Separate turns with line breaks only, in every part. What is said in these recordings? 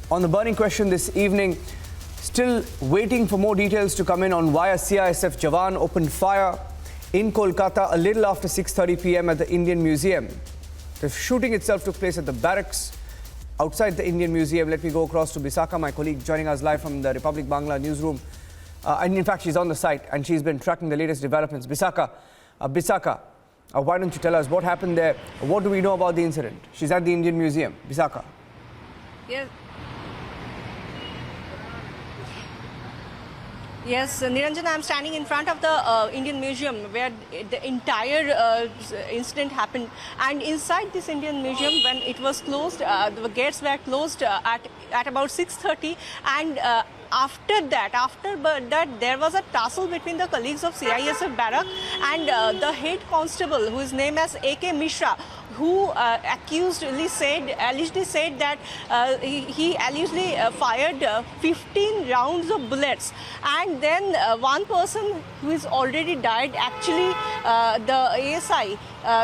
On the burning question this evening, still waiting for more details to come in on why a CISF Jawan opened fire in Kolkata a little after 6:30 p.m. at the Indian Museum. The shooting itself took place at the barracks outside the Indian Museum. Let me go across to Bisaka, my colleague, joining us live from the Republic Bangla newsroom. And in fact, she's on the site and she's been tracking the latest developments. Bisaka, why don't you tell us what happened there? What do we know about the incident? She's at the Indian Museum. Bisaka.
Yes. Yes, Niranjan, I'm standing in front of the Indian Museum where the entire incident happened. And inside this Indian Museum, when it was closed, the gates were closed at about 6:30. And after that, there was a tussle between the colleagues of CISF Barrack and the head constable, who is named as A.K. Mishra, who allegedly said that he allegedly fired 15 rounds of bullets. And then one person who is already died, actually the ASI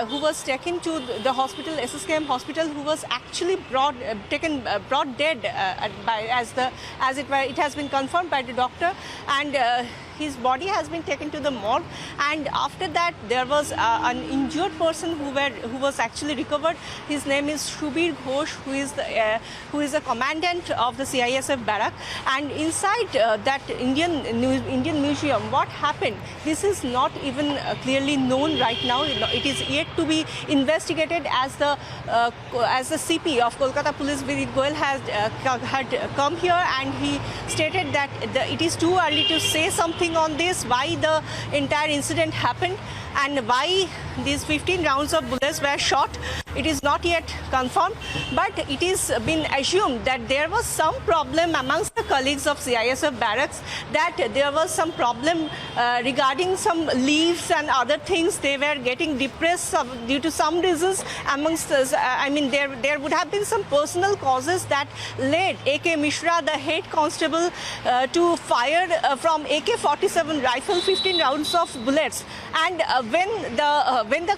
who was taken to the hospital, SSKM hospital, who was actually brought dead it has been confirmed by the doctor, and his body has been taken to the morgue. And after that, there was an injured person who was actually recovered. His name is Shubir Ghosh, who is a commandant of the CISF Barrack. And inside that Indian Museum, what happened? This is not even clearly known right now. It is yet to be investigated, as the CP of Kolkata Police, Vinit Goyal, had come here, and he stated that it is too early to say something on this, why the entire incident happened and why these 15 rounds of bullets were shot. It is not yet confirmed, but it is been assumed that there was some problem amongst the colleagues of CISF Barracks, that there was some problem regarding some leaves and other things. They were getting depressed due to some reasons amongst us. There would have been some personal causes that led A.K. Mishra, the head constable, to fire from AK-47 rifle 15 rounds of bullets. And when the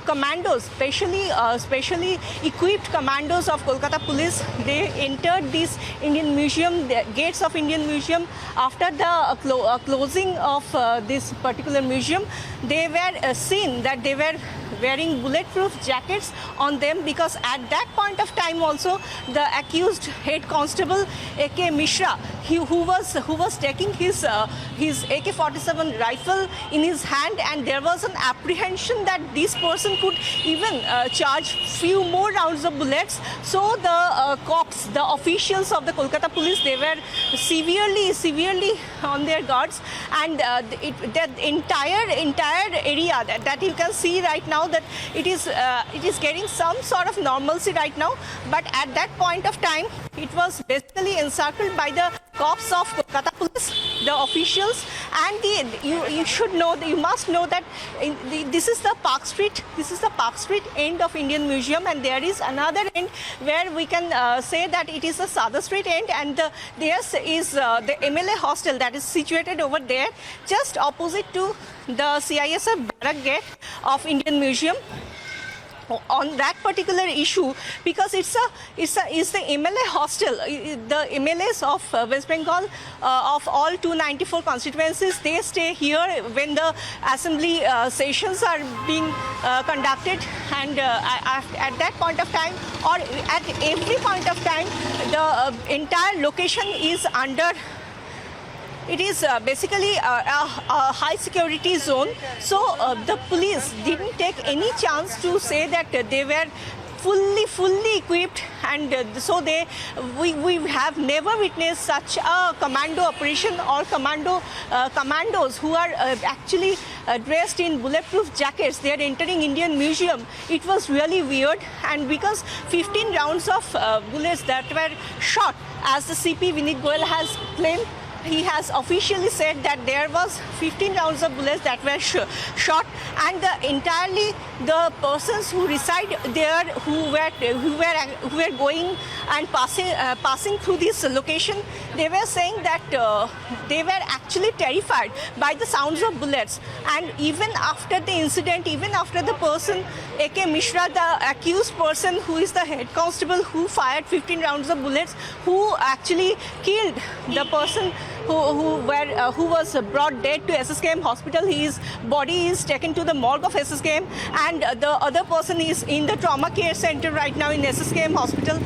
commandos, specially equipped commandos of Kolkata Police, they entered this Indian Museum, the gates of Indian Museum, after the closing of this particular museum, they were seen that they were wearing bulletproof jackets on them, because at that point of time also the accused head constable A.K. Mishra, who was taking his AK-47 rifle in his hand, and there was an apprehension that this person could even charge few more rounds of bullets. So the cops, the officials of the Kolkata Police, they were severely on their guards, and the entire area that you can see right now, that it is getting some sort of normalcy right now. But at that point of time, it was basically encircled by the cops of Kolkata Police, the officials, and you must know that this is the Park Street end of Indian Museum, and there is another end where we can say that it is the Sada Street end, and there is the MLA hostel that is situated over there, just opposite to the CISF Barrack gate of Indian Museum. On that particular issue, because it's the MLA hostel, the MLAs of West Bengal, of all 294 constituencies, they stay here when the assembly sessions are being conducted, and at that point of time, or at every point of time, the entire location is under. It is basically a high security zone. So the police didn't take any chance to say that they were fully equipped, and so we have never witnessed such a commando operation, or commandos who are actually dressed in bulletproof jackets. They are entering Indian Museum. It was really weird, and because 15 rounds of bullets that were shot, as the CP Vinit Goyal has claimed, he has officially said that there was 15 rounds of bullets that were shot, and entirely the persons who reside there, who were going and passing through this location, they were saying that they were actually terrified by the sounds of bullets. And even after the incident, even after the person A.K. Mishra, the accused person who is the head constable who fired 15 rounds of bullets, who actually killed the person who was brought dead to SSKM hospital. His body is taken to the morgue of SSKM, and the other person is in the trauma care center right now in SSKM hospital.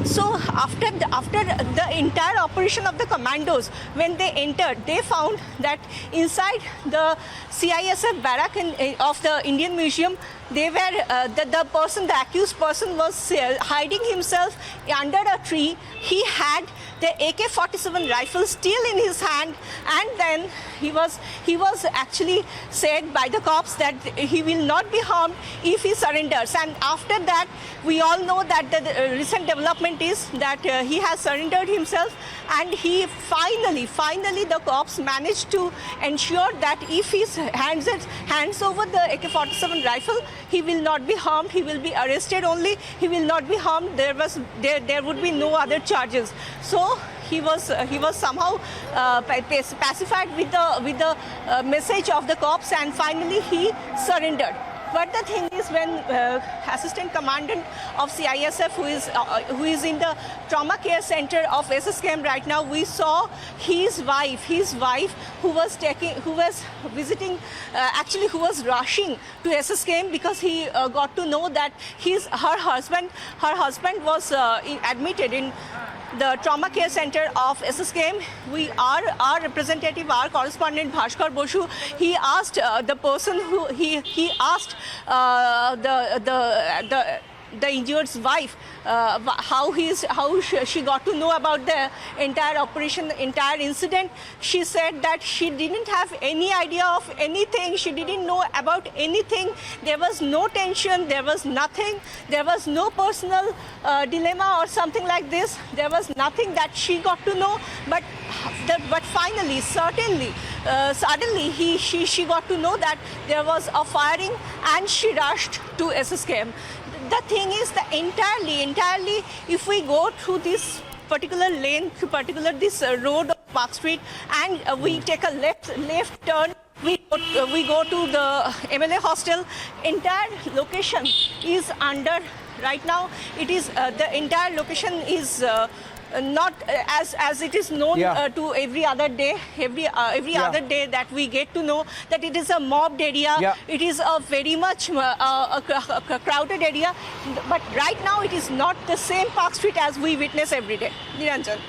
So after the entire operation of the commandos, when they entered, they found that inside the CISF barrack of the Indian Museum, they were the accused person was hiding himself under a tree. He had the AK-47 rifle still in his hand, and then he was actually said by the cops that he will not be harmed if he surrenders. And after that, we all know that the recent development is that he has surrendered himself, and he finally the cops managed to ensure that if he hands over the AK-47 rifle, he will not be harmed. He will be arrested only. He will not be harmed. There would be no other charges. So he was somehow pacified with the message of the cops, and finally he surrendered. But the thing is, when assistant commandant of CISF, who is in the trauma care center of SSKM right now, we saw his wife who was visiting, who was rushing to SSKM because he got to know that her husband was admitted in the trauma care center of SSKM. Our representative, our correspondent Bhaskar Boshu, he asked the person who he asked the injured's wife how she got to know about the entire operation, entire incident. She said that she didn't have any idea of anything. She didn't know about anything. There was no tension. There was nothing. There was no personal dilemma or something like this. There was nothing that she got to know. But finally, suddenly she got to know that there was a firing, and she rushed to SSKM. The thing is that entirely, if we go through this particular lane, this road of Park Street, and we take a left turn, we go to the MLA hostel. Entire location is under right now. It is the entire location is not as it is known to every other day. Every other day that we get to know that it is a mobbed area.
Yeah.
It is a very much a crowded area. But right now it is not the same Park Street as we witness every day. Niranjan.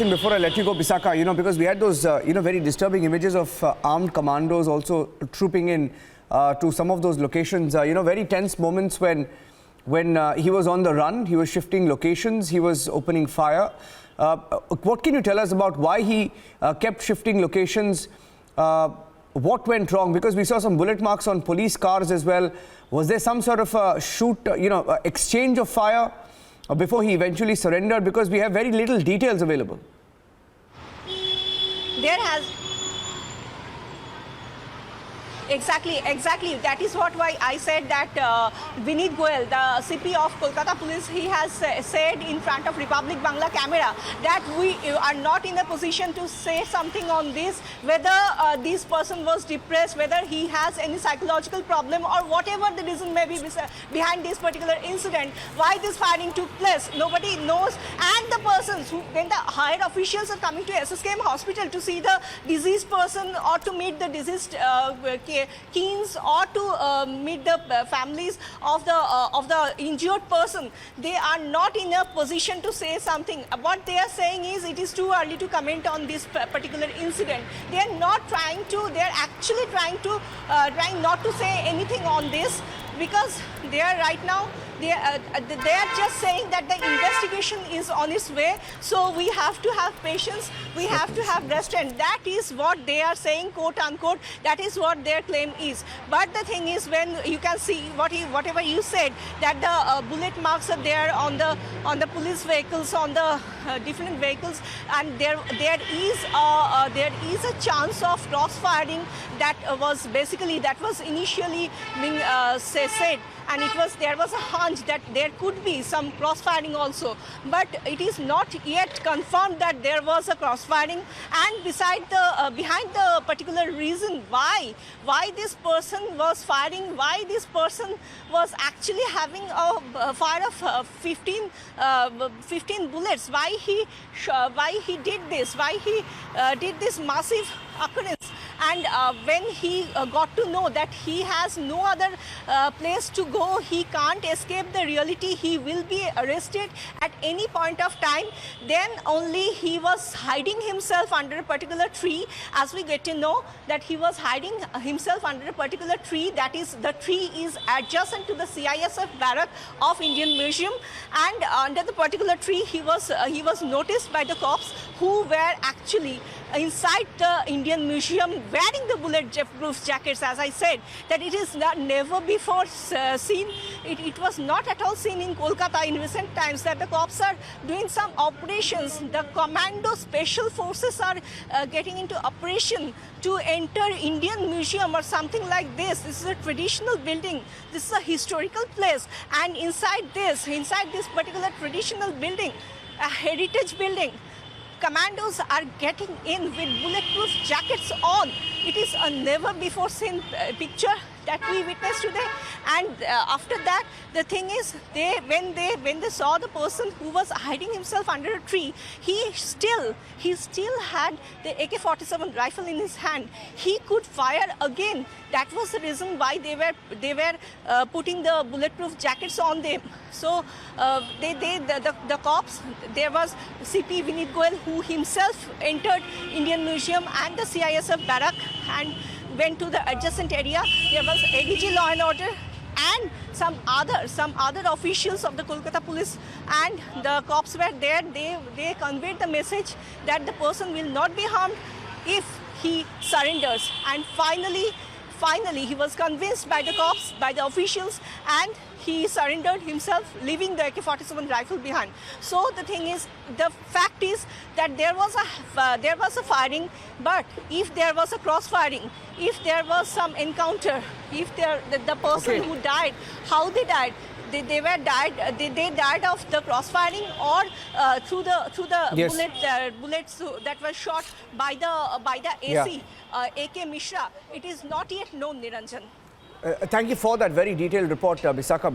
Before I let you go, Bisaka, because we had those, very disturbing images of armed commandos also trooping in to some of those locations. Very tense moments when he was on the run, he was shifting locations, he was opening fire. What can you tell us about why he kept shifting locations? What went wrong? Because we saw some bullet marks on police cars as well. Was there some sort of a exchange of fire before he eventually surrendered? Because we have very little details available.
There has... Exactly. That is why I said that Vineet Goyal, the CP of Kolkata Police, he has said in front of Republic Bangla camera that we are not in a position to say something on this, whether this person was depressed, whether he has any psychological problem, or whatever the reason may be behind this particular incident, why this firing took place. Nobody knows. And the persons when the higher officials are coming to SSKM hospital to see the deceased person or to meet the deceased keens or to meet the families of the injured person, they are not in a position to say something. What they are saying is it is too early to comment on this particular incident. They are not trying to. They are actually trying not to say anything on this, because they are right now they are just saying that the investigation is on its way, so we have to have patience, we have to have restraint. That is what they are saying, quote unquote. That is what their claim is. But the thing is, when you can see whatever you said, that the bullet marks are there on the police vehicles, on the different vehicles, and there is a chance of cross-firing that was initially being said, and there was a hunch that there could be some cross-firing also, but it is not yet confirmed that there was a cross-firing. And behind the particular reason why this person was firing, why this person was actually having a fire of 15 bullets, why he did this, why he did this massive occurrence. And when he got to know that he has no other place to go, he can't escape the reality, he will be arrested at any point of time, then only he was hiding himself under a particular tree. As we get to know that he was hiding himself under a particular tree, that is, the tree is adjacent to the CISF barrack of Indian Museum, and under the particular tree he was noticed by the cops, who were actually inside the Indian Museum wearing the bullet-proof jackets. As I said, that it is never before seen. It was not at all seen in Kolkata in recent times, that the cops are doing some operations. The commando special forces are getting into operation to enter Indian Museum or something like this. This is a traditional building. This is a historical place, and inside this particular traditional building, a heritage building, commandos are getting in with bulletproof jackets on. It is a never before seen picture that we witnessed today. And after that, the thing is, when they saw the person who was hiding himself under a tree, he still had the AK-47 rifle in his hand. He could fire again. That was the reason why they were putting the bulletproof jackets on them. So the cops, there was CP Vinit Goel, who himself entered Indian Museum and the CISF barrack and went to the adjacent area. There was ADG Law and Order and some other officials of the Kolkata police, and the cops were there. They conveyed the message that the person will not be harmed if he surrenders. And finally he was convinced by the cops, by the officials, and he surrendered himself, leaving the AK-47 rifle behind. So the thing is, the fact is that there was a firing, but if there was a cross-firing, if there was some encounter, if the person who died, how they died, they died of the cross-firing or through the
yes.
bullets that were shot by the AC, AK Mishra. It is not yet known, Niranjan.
Thank you for that very detailed report, Bisakha.